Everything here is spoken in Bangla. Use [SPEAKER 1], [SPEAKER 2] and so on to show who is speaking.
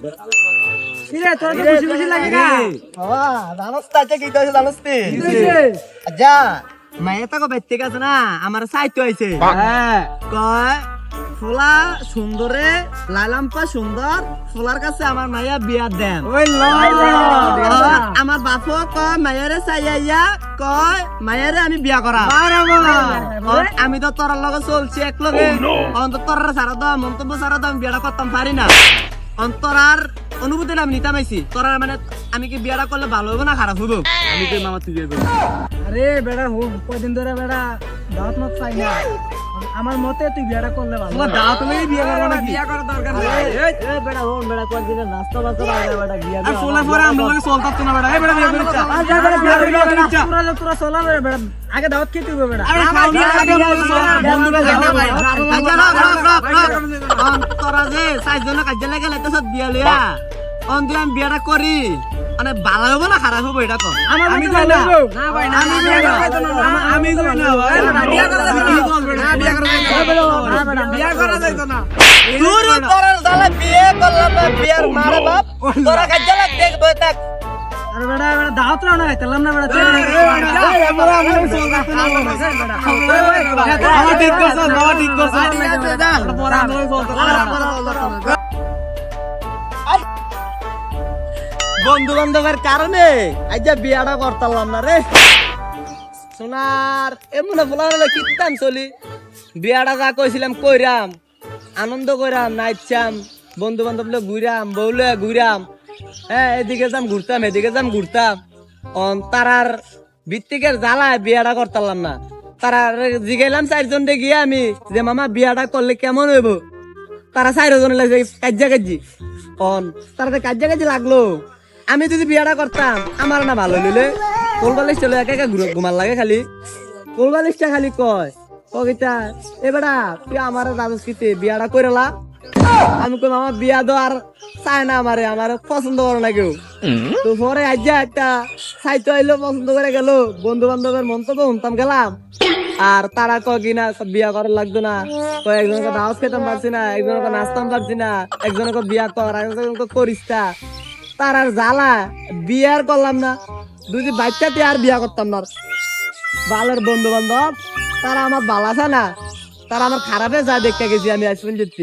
[SPEAKER 1] কিরে তোর তো খুশি খুশি লাগে না
[SPEAKER 2] বাবা জানোস তা কি কইছে জানোস তুই আচ্ছা মায়া তো বাইতে গেছে না আমার সাইতো আইছে
[SPEAKER 1] হ্যাঁ
[SPEAKER 2] কয় ফুলা সুন্দরে লালাম্পা সুন্দর ফুলার কাছে আমার মায়া বিয়া দেন
[SPEAKER 1] ওই ল
[SPEAKER 2] আমার বাপও কয় মায়ারে চাইয়া কয় মায়ারে আমি বিয়া করা আমি তো তোর লগে চলছি এক লগে অন্তর তোর সারা দাম মন্তব্য সারা দাম বিয়াটা করতাম পারি না অন্তরার অনুভূতিটা আমি নিতাম আইছি তোর মানে আমি কি বিয়াটা করলে ভালো হবো না খারাপ হবো আমি তো মামা তুই বিয়ে করবো
[SPEAKER 1] আরে বেড়া হোক কয়দিন ধরে বেড়া দাওয়াত মত চাই না আমার মতে তুই বিয়াটা করলে ভালো
[SPEAKER 2] তোমার দাওয়াত লই বিয়ে করবো নাকি
[SPEAKER 1] বিয়া করার দরকার নাই
[SPEAKER 2] এই বেটা হোন বেটা কয়েকদিন নাস্তা বাস্তা লাগে বেটা বিয়া
[SPEAKER 1] আর সোলা পরে আমরা লগে চলতাছ না বেড়া এই বেড়া বিয়া করিস আর যা বেড়া বিয়া করিস তোরা সোলা রে বেড়া আগে দাওয়াত খেতে হবে বেড়া
[SPEAKER 2] আরে বন্ধুরা জানা ভাই তোরা যে চারজন কাজে লাগে লাইতেছ বিয়া লিয়া অন্তে আমি বিয়াটা করি মানে ভালো হবো না খারাপ হবো এটা কর
[SPEAKER 1] আমি কই না না ভাই না আমি কই না ভাই বিয়া করা যাবে না বিয়া করা যাবে না বিয়া করা যাবে না
[SPEAKER 2] দূর তোরা শালা বিয়ে করলাম না বিয়ার মারে বাপ তোরা কাজে লাগ দেখবো দেখ
[SPEAKER 1] আরে বেড়া বেড়া দাওয়াত রাও না তেলাম না বেড়া ঠিক করছ বাবা ঠিক করছ পরে আমরা
[SPEAKER 2] বন্ধু বান্ধবের কারণে আজ বিয়াটা করতাম না রে সোনার এমন বলা কিতাম চলি বিয়াটা যা কইছিলাম কইরাম আনন্দ কইরাম নাইচাম বন্ধু বান্ধব ঘুরাম বউলে ঘুরাম হ্যাঁ এদিকে যাম ঘুরতাম এদিকে যাম ঘুরতাম তারার ভিত্তিকের জ্বালায় বিয়াটা করতাম না তারা জিগাইলাম চারজন গিয়ে আমি যে মামা বিয়াটা করলে কেমন হইব তারা চারজন লাগছে কাজ্যা কাজি তারা কাজ্যা কাজি লাগলো আমি যদি বিয়াটা করতাম আমার না ভালো হইলে কোলবালিশ চলে একা একা ঘুমার লাগে খালি কোলবালিশটা খালি কয় কইতা এবারা তুই আমার রাজস্কিতে বিয়াটা কইরালা আমি কই মামা বিয়া দো আর চায় না আমার পছন্দ করে না কেউ তো পরে আজ একটা সাইতো আইলো পছন্দ করে গেল বন্ধু বান্ধবের মন্তব্য শুনতাম গেলাম আর তারা কয় কিনা বিয়া করার লাগতো না কয় একজনকে দাওয়াত খেতাম পারছি না একজনকে নাচতাম পারছি না একজনকে বিয়া কর একজনকে করিস তা তার আর জ্বালা বিয়ার করলাম না দুই বাচ্চাতে আর বিয়া করতাম না বালের বন্ধু বান্ধব তারা আমার বালাসা না তারা আমার খারাপে যা দেখতে গেছি আমি আজ পর্যন্ত